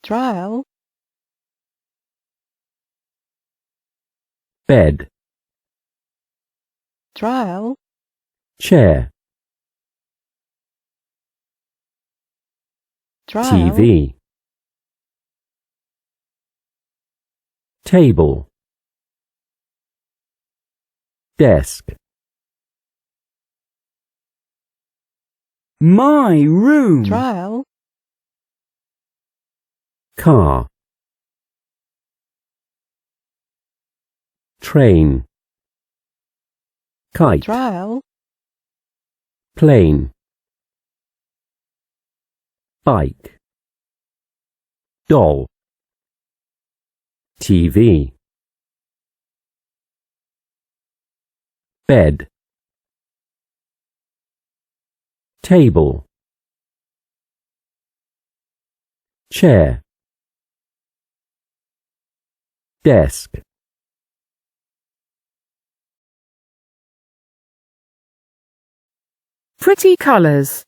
trial, bed, trial, chair, trial, TV, table, desk, My room. trial, car, train, kite, trial, plane, bike, doll, TV, bed, table, chair, desk, Pretty colours.